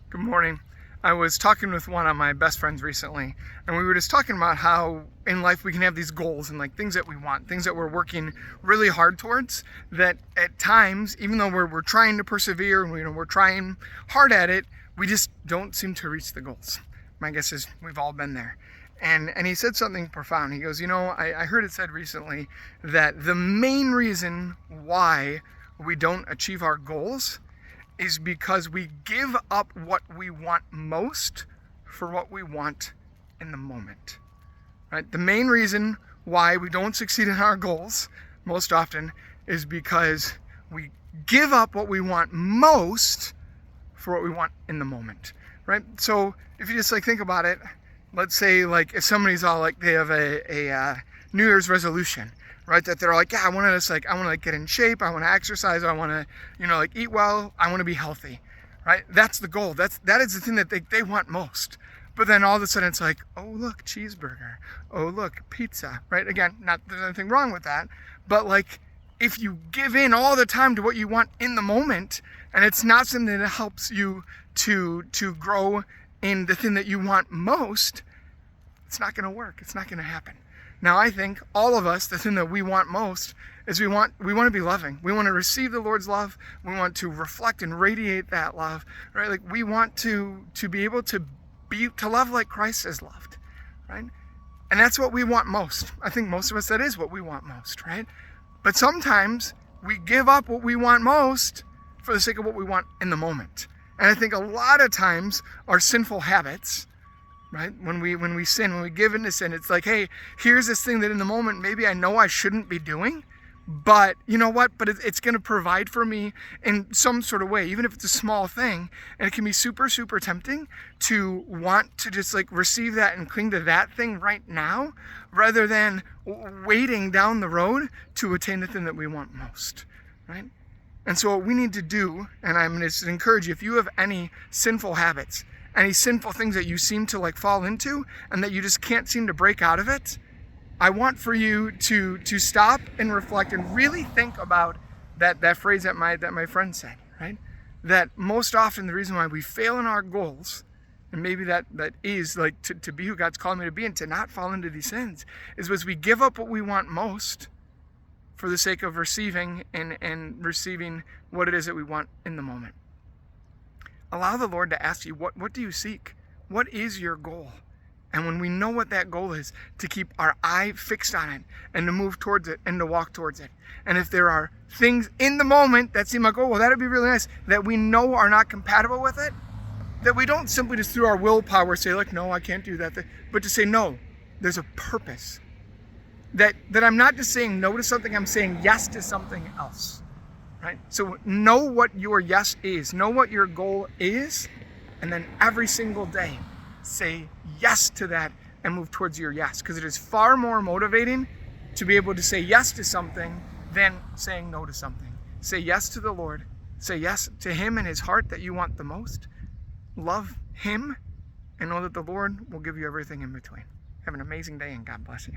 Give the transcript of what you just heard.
Good morning. I was talking with one of my best friends recently, and we were just talking about how in life we can have these goals and like things that we want, things that we're working really hard towards, that at times, even though we're trying to persevere and we're trying hard at it, we just don't seem to reach the goals. My guess is we've all been there. And he said something profound. He goes, I heard it said recently that the main reason why we don't achieve our goals is because we give up what we want most for what we want in the moment. Right? The main reason why we don't succeed in our goals most often is because we give up what we want most for what we want in the moment. Right? So if you just think about it, let's say if somebody's all they have a New Year's resolution, right? That they're like, yeah, I want to get in shape. I want to exercise. I want to, eat well. I want to be healthy, right? That's the goal. That is the thing that they want most. But then all of a sudden it's like, oh, look, cheeseburger. Oh, look, pizza, right? Again, not there's anything wrong with that. But if you give in all the time to what you want in the moment, and it's not something that helps you to grow in the thing that you want most, it's not going to work. It's not going to happen. Now, I think all of us, the thing that we want most is we want to be loving. We want to receive the Lord's love. We want to reflect and radiate that love, right? We want to be able to love like Christ has loved, right? And that's what we want most. I think most of us, that is what we want most, right? But sometimes we give up what we want most for the sake of what we want in the moment. And I think a lot of times our sinful habits, right? When we sin, when we give into sin, it's like, hey, here's this thing that in the moment maybe I know I shouldn't be doing, but you know what? But it's going to provide for me in some sort of way, even if it's a small thing. And it can be super, super tempting to want to just receive that and cling to that thing right now, rather than waiting down the road to attain the thing that we want most, right? And so what we need to do, and I'm going to encourage you, if you have any sinful habits, any sinful things that you seem to fall into and that you just can't seem to break out of it, I want for you to stop and reflect and really think about that phrase that my friend said, right? That most often the reason why we fail in our goals, and maybe that is to be who God's called me to be and to not fall into these sins, is because we give up what we want most for the sake of receiving and receiving what it is that we want in the moment. Allow the Lord to ask you, what do you seek? What is your goal? And when we know what that goal is, to keep our eye fixed on it and to move towards it and to walk towards it. And if there are things in the moment that seem like, oh, well, that'd be really nice, that we know are not compatible with it, that we don't simply just through our willpower say, no, I can't do that, but to say, no, there's a purpose. That I'm not just saying no to something, I'm saying yes to something else. Right? So know what your yes is, know what your goal is, and then every single day say yes to that and move towards your yes. Because it is far more motivating to be able to say yes to something than saying no to something. Say yes to the Lord. Say yes to Him and His heart that you want the most. Love Him and know that the Lord will give you everything in between. Have an amazing day and God bless you.